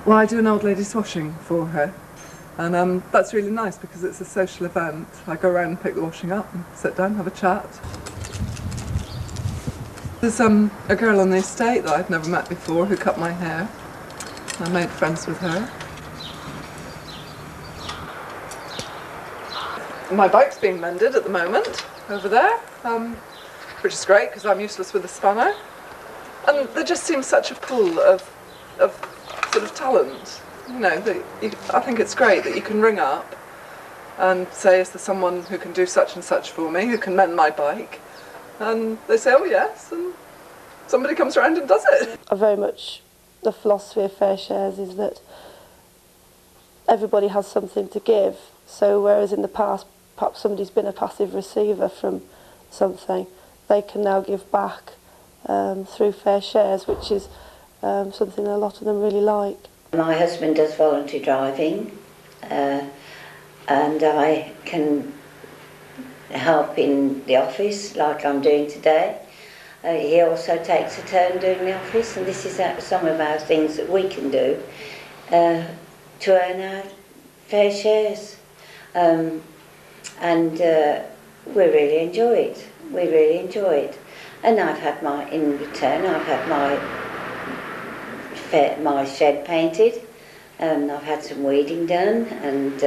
Well, I do an old lady's washing for her, and that's really nice because it's a social event. I go around and pick the washing up and sit down, have a chat. There's a girl on the estate that I'd never met before who cut my hair. I made friends with her. My bike's being mended at the moment over there, which is great because I'm useless with a spanner. And there just seems such a pool of sort of talent, you know, that I think it's great that you can ring up and say, is there someone who can do such and such for me, who can mend my bike? And they say, oh yes, and somebody comes around and does it. Very much the philosophy of Fair Shares is that everybody has something to give, so whereas in the past perhaps somebody's been a passive receiver from something, they can now give back through Fair Shares, which is something a lot of them really like. My husband does voluntary driving, and I can help in the office like I'm doing today. He also takes a turn doing the office, and this is some of our things that we can do to earn our fair shares. And we really enjoy it. We really enjoy it. And I've had in return, I've had my shed painted, and I've had some weeding done, and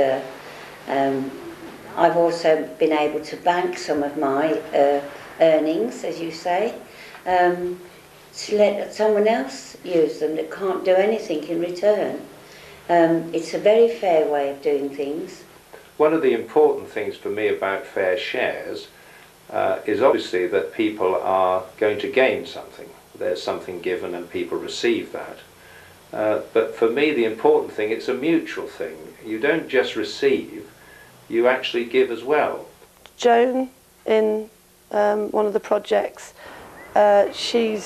I've also been able to bank some of my earnings, as you say, to let someone else use them that can't do anything in return. It's a very fair way of doing things. One of the important things for me about Fair Shares is obviously that people are going to gain something. There's something given and people receive that. But for me the important thing, it's a mutual thing. You don't just receive, you actually give as well. Joan, in one of the projects, she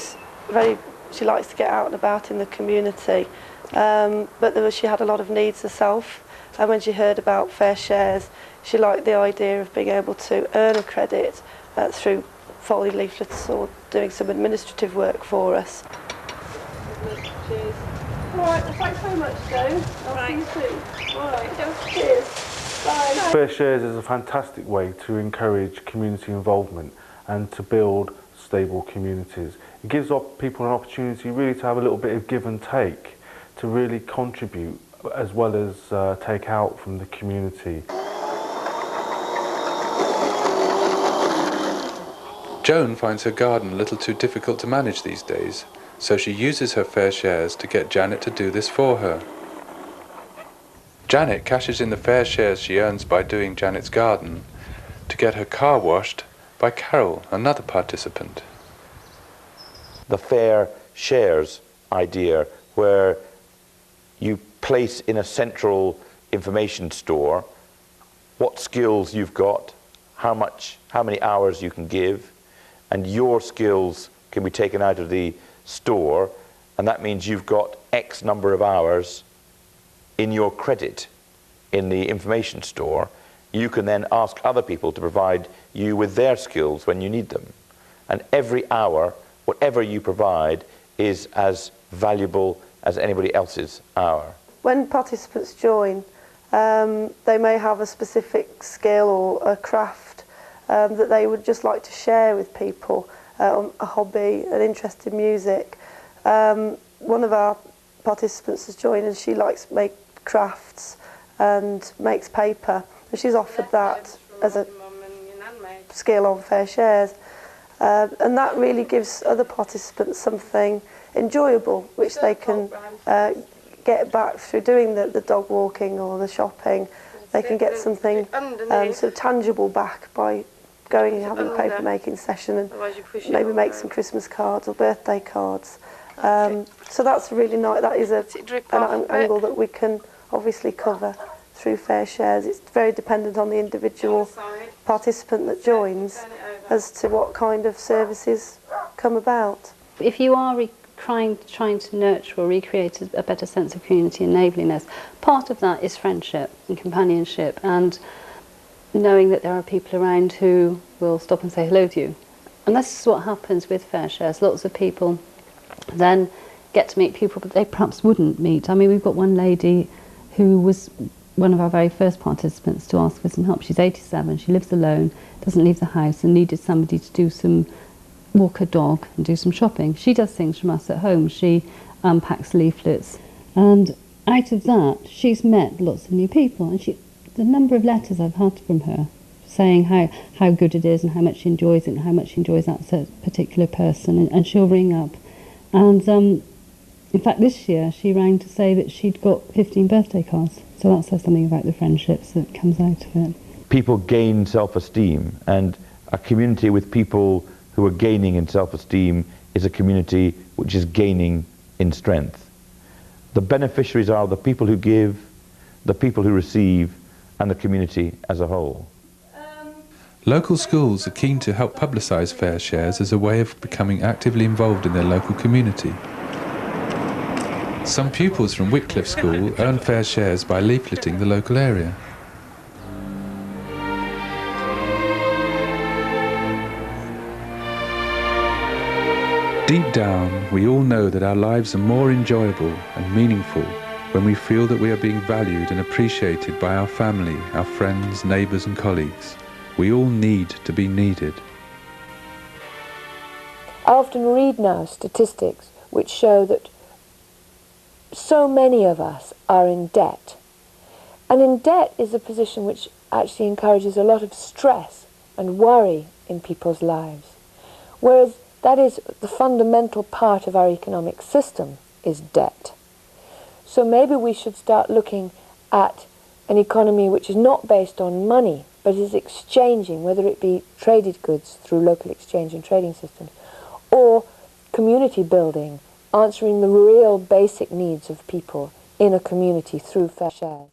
likes to get out and about in the community, but she had a lot of needs herself, and when she heard about Fair Shares, she liked the idea of being able to earn a credit through folding leaflets or doing some administrative work for us. Cheers. All right, thanks very much, Joan. I'll see you soon. All right, cheers. Bye. Fair Shares is a fantastic way to encourage community involvement and to build stable communities. It gives people an opportunity really to have a little bit of give and take, to really contribute as well as take out from the community. Joan finds her garden a little too difficult to manage these days, so she uses her Fair Shares to get Janet to do this for her. Janet cashes in the Fair Shares she earns by doing Janet's garden to get her car washed by Carol, another participant. The Fair Shares idea, where you place in a central information store what skills you've got, how many hours you can give, and your skills can be taken out of the store, and that means you've got X number of hours in your credit in the information store. You can then ask other people to provide you with their skills when you need them. And every hour, whatever you provide, is as valuable as anybody else's hour. When participants join, they may have a specific skill or a craft that they would just like to share with people, a hobby, an interest in music. One of our participants has joined and she likes to make crafts and makes paper, and she's offered that as a skill on Fair Shares, and that really gives other participants something enjoyable which they can get back through doing the dog walking or the shopping. They can get something sort of tangible back by going and having a paper making session and maybe make some Christmas cards or birthday cards. So that's really nice. That is an angle that we can obviously cover through Fair Shares. It's very dependent on the individual participant that joins as to what kind of services come about. If you are trying to nurture or recreate a better sense of community and neighbourliness, part of that is friendship and companionship and knowing that there are people around who will stop and say hello to you. And this is what happens with Fair Shares. Lots of people then get to meet people that they perhaps wouldn't meet. I mean, we've got one lady who was one of our very first participants to ask for some help. She's 87, she lives alone, doesn't leave the house, and needed somebody to walk her dog and do some shopping. She does things from us at home. She unpacks leaflets, and out of that she's met lots of new people, and the number of letters I've had from her saying how good it is and how much she enjoys it and how much she enjoys that particular person, and she'll ring up. And in fact, this year she rang to say that she'd got 15 birthday cards. So that says something about the friendships that comes out of it. People gain self-esteem, and a community with people who are gaining in self-esteem is a community which is gaining in strength. The beneficiaries are the people who give, the people who receive, and the community as a whole. Local schools are keen to help publicise Fair Shares as a way of becoming actively involved in their local community. Some pupils from Wycliffe School earn Fair Shares by leafleting the local area. Deep down, we all know that our lives are more enjoyable and meaningful when we feel that we are being valued and appreciated by our family, our friends, neighbours and colleagues. We all need to be needed. I often read now statistics which show that so many of us are in debt. And in debt is a position which actually encourages a lot of stress and worry in people's lives. Whereas that is the fundamental part of our economic system, is debt. So maybe we should start looking at an economy which is not based on money, but is exchanging, whether it be traded goods through local exchange and trading systems, or community building, answering the real basic needs of people in a community through Fair Shares.